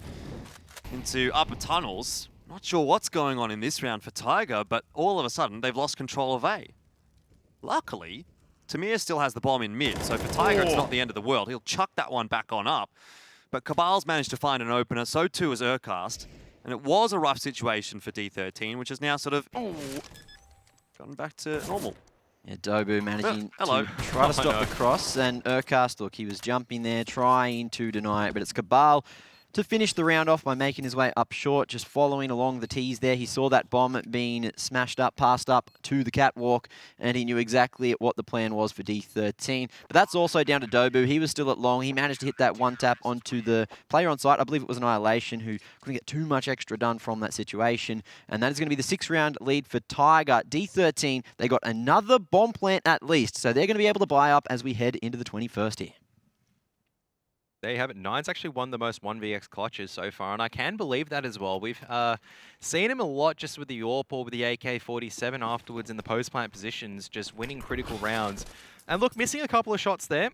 into upper tunnels. Not sure what's going on in this round for Tiger, but all of a sudden they've lost control of A. Luckily, Tamir still has the bomb in mid, so for Tiger it's not the end of the world. He'll chuck that one back on up. But Cabal's managed to find an opener, so too has Urcast. And it was a rough situation for D13, which is now sort of gotten back to normal. Yeah, Dobu managing hello. to try to stop the cross, and Urcast, look, he was jumping there, trying to deny it, but it's Cabal to finish the round off by making his way up short, just following along the tees there. He saw that bomb being smashed up, passed up to the catwalk, and he knew exactly what the plan was for D13. But that's also down to Dobu. He was still at long. He managed to hit that one tap onto the player on site. I believe it was Annihilation, who couldn't get too much extra done from that situation. And that is going to be the 6th round lead for Tiger. D13, they got another bomb plant at least, so they're going to be able to buy up as we head into the 21st here. There you have it. Nine's actually won the most 1vx clutches so far, and I can believe that as well. We've seen him a lot just with the AWP or with the AK-47 afterwards in the post-plant positions, just winning critical rounds. And look, missing a couple of shots there.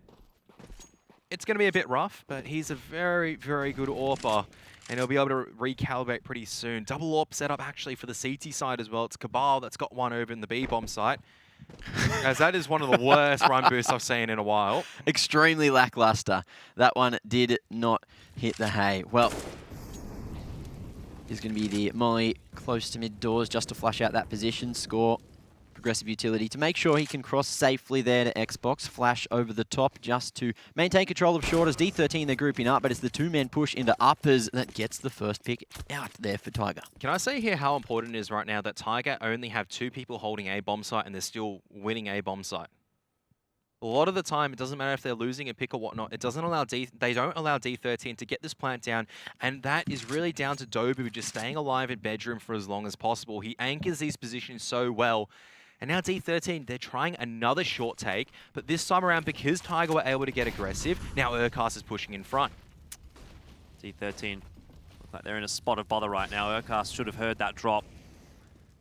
It's going to be a bit rough, but he's a very, very good AWPer, and he'll be able to recalibrate pretty soon. Double AWP setup actually for the CT side as well. It's Cabal that's got one over in the B-bomb site. As that is one of the worst run boosts I've seen in a while. Extremely lackluster. That one did not hit the hay. Well, is going to be the molly close to mid doors just to flush out that position. Score progressive utility to make sure he can cross safely there to Xbox. Flash over the top just to maintain control of short as D13 they're grouping up, but it's the 2-man push into uppers that gets the first pick out there for Tiger. Can I say here how important it is right now that Tiger only have 2 people holding A bomb site and they're still winning A bomb site? A lot of the time, it doesn't matter if they're losing a pick or whatnot. It doesn't allow they don't allow D13 to get this plant down, and that is really down to Dobu just staying alive in bedroom for as long as possible. He anchors these positions so well. And now D13, they're trying another short take, but this time around, because Tiger were able to get aggressive, now Urkas is pushing in front. D13, look like they're in a spot of bother right now. Urkas should have heard that drop.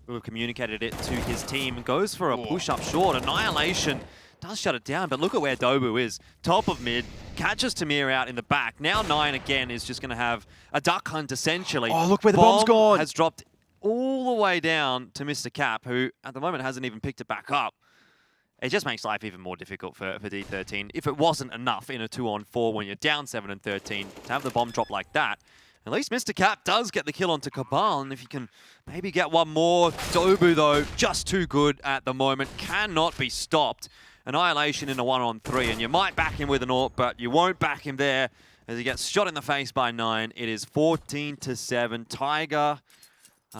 Will have communicated it to his team and goes for a push-up short. Annihilation does shut it down, but look at where Dobu is. Top of mid, catches Tamir out in the back. Now 9 again is just going to have a duck hunt essentially. Oh, look where the bomb's gone. Has dropped all the way down to Mr. Cap, who at the moment hasn't even picked it back up. It just makes life even more difficult for D13. If it wasn't enough in a 2-on-4 when you're down 7 and 13, to have the bomb drop like that, at least Mr. Cap does get the kill onto Cabal, and if you can maybe get one more. Dobu, though, just too good at the moment, cannot be stopped. Annihilation in a 1-on-3, and you might back him with an AWP, but you won't back him there as he gets shot in the face by 9. It is 14-7. Tiger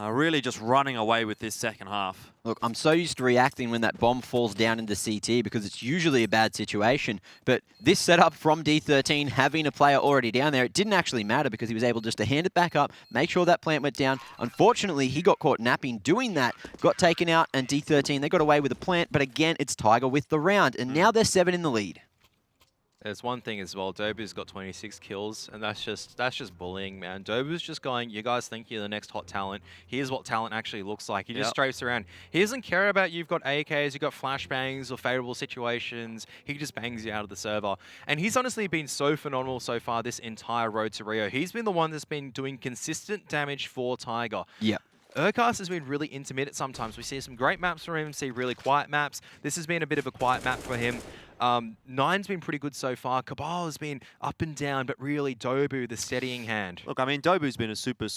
really just running away with this second half. Look, I'm so used to reacting when that bomb falls down into CT because it's usually a bad situation. But this setup from D13, having a player already down there, it didn't actually matter because he was able just to hand it back up, make sure that plant went down. Unfortunately, he got caught napping doing that, got taken out, and D13, they got away with a plant. But again, it's Tiger with the round, and now they're 7 in the lead. There's one thing as well. Dobu's got 26 kills, and that's just bullying, man. Dobu's just going, you guys think you're the next hot talent. Here's what talent actually looks like. He just strafes around. He doesn't care about you've got AKs, you've got flashbangs or favorable situations. He just bangs you out of the server. And he's honestly been so phenomenal so far this entire road to Rio. He's been the one that's been doing consistent damage for Tiger. Yeah. Urkas has been really intermittent sometimes. We see some great maps from him, see really quiet maps. This has been a bit of a quiet map for him. 9's been pretty good so far. Cabal has been up and down, but really Dobu, the steadying hand. Look, I mean, Dobu's been a super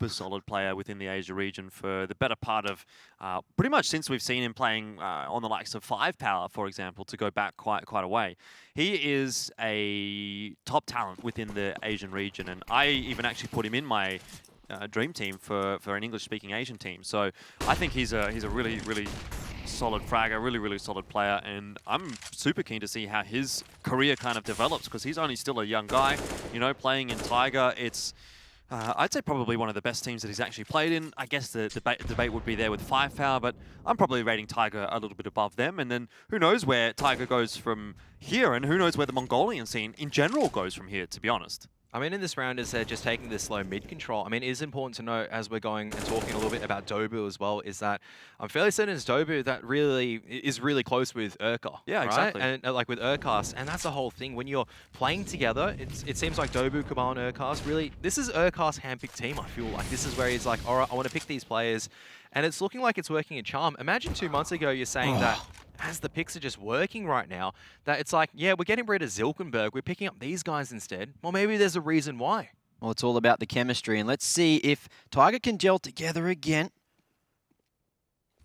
solid player within the Asia region for the better part of pretty much since we've seen him playing on the likes of 5-Power, for example, to go back quite a way. He is a top talent within the Asian region, and I even actually put him in my dream team for an English-speaking Asian team. So I think he's a really solid fragger, really solid player, and I'm super keen to see how his career kind of develops because he's only still a young guy, you know, playing in Tiger. It's I'd say probably one of the best teams that he's actually played in. I guess the debate would be there with 5-Power, but I'm probably rating Tiger a little bit above them. And then who knows where Tiger goes from here, and who knows where the Mongolian scene in general goes from here, to be honest. I mean, in this round, as they're just taking this slow mid control, I mean, it is important to note, as we're going and talking a little bit about Dobu as well, is that I'm fairly certain it's Dobu that really is really close with Urka. Yeah, right? exactly. And like with Urkas, and that's the whole thing. When you're playing together, it seems like Dobu, Cabal, and Urkas really, this is Urkas' handpicked team, I feel like. This is where he's like, all right, I want to pick these players. And it's looking like it's working a charm. Imagine 2 months ago you're saying that as the picks are just working right now, that it's like, yeah, we're getting rid of Zilkenberg, we're picking up these guys instead. Well, maybe there's a reason why. Well, it's all about the chemistry, and let's see if Tiger can gel together again.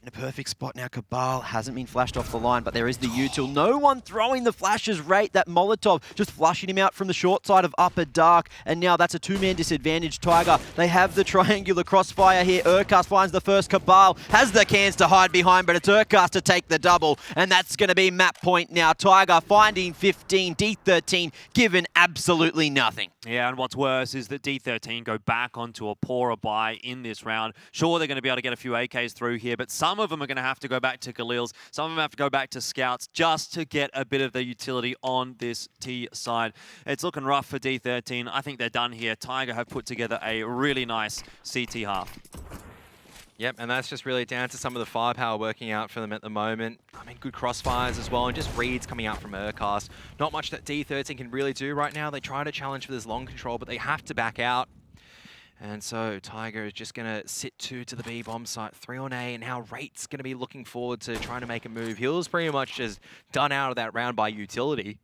In a perfect spot now, Cabal hasn't been flashed off the line, but there is the util. No one throwing the flashes rate. That Molotov just flushing him out from the short side of upper dark, and now that's a 2-man disadvantage. Tiger, they have the triangular crossfire here. Urkas finds the first. Cabal has the cans to hide behind, but it's Urkas to take the double, and that's going to be map point now. Tiger finding 15, D13 given absolutely nothing. Yeah, and what's worse is that D13 go back onto a poorer buy in this round. Sure, they're going to be able to get a few AKs through here, but some of them are going to have to go back to Khalil's. Some of them have to go back to Scouts just to get a bit of the utility on this T side. It's looking rough for D13. I think they're done here. Tiger have put together a really nice CT half. Yep, and that's just really down to some of the firepower working out for them at the moment. I mean, good crossfires as well, and just reads coming out from Urkas. Not much that D13 can really do right now. They try to challenge for this long control, but they have to back out. And so Tiger is just going to sit 2 to the B bomb site, 3 on A, and now Rate's going to be looking forward to trying to make a move. He was pretty much just done out of that round by utility.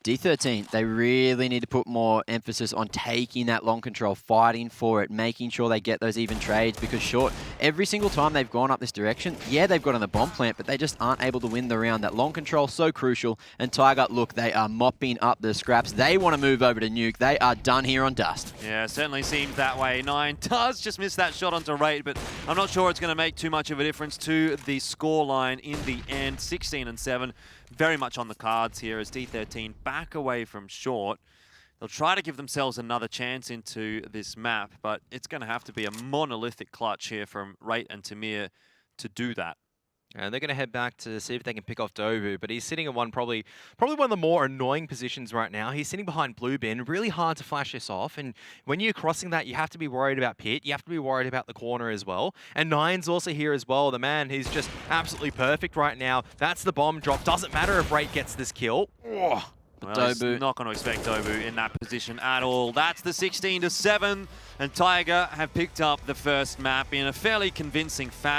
D13, they really need to put more emphasis on taking that long control, fighting for it, making sure they get those even trades, because short, every single time they've gone up this direction, yeah, they've got on the bomb plant, but they just aren't able to win the round. That long control, so crucial. And Tiger, look, they are mopping up the scraps. They want to move over to Nuke. They are done here on Dust. Yeah, certainly seems that way. 9 does just miss that shot onto Rate, but I'm not sure it's going to make too much of a difference to the score line in the end. 16-7. very much on the cards here as D13 back away from short. They'll try to give themselves another chance into this map, but it's going to have to be a monolithic clutch here from Rate and Tamir to do that. And they're going to head back to see if they can pick off Dobu, but he's sitting in probably one of the more annoying positions right now. He's sitting behind Blue Bin, really hard to flash this off, and when you're crossing that, you have to be worried about Pit, you have to be worried about the corner as well, and Nine's also here as well. The man, he's just absolutely perfect right now. That's the bomb drop. Doesn't matter if Rate gets this kill. Well, he's not going to expect Dobu in that position at all. That's the 16-7, and Tiger have picked up the first map in a fairly convincing fashion.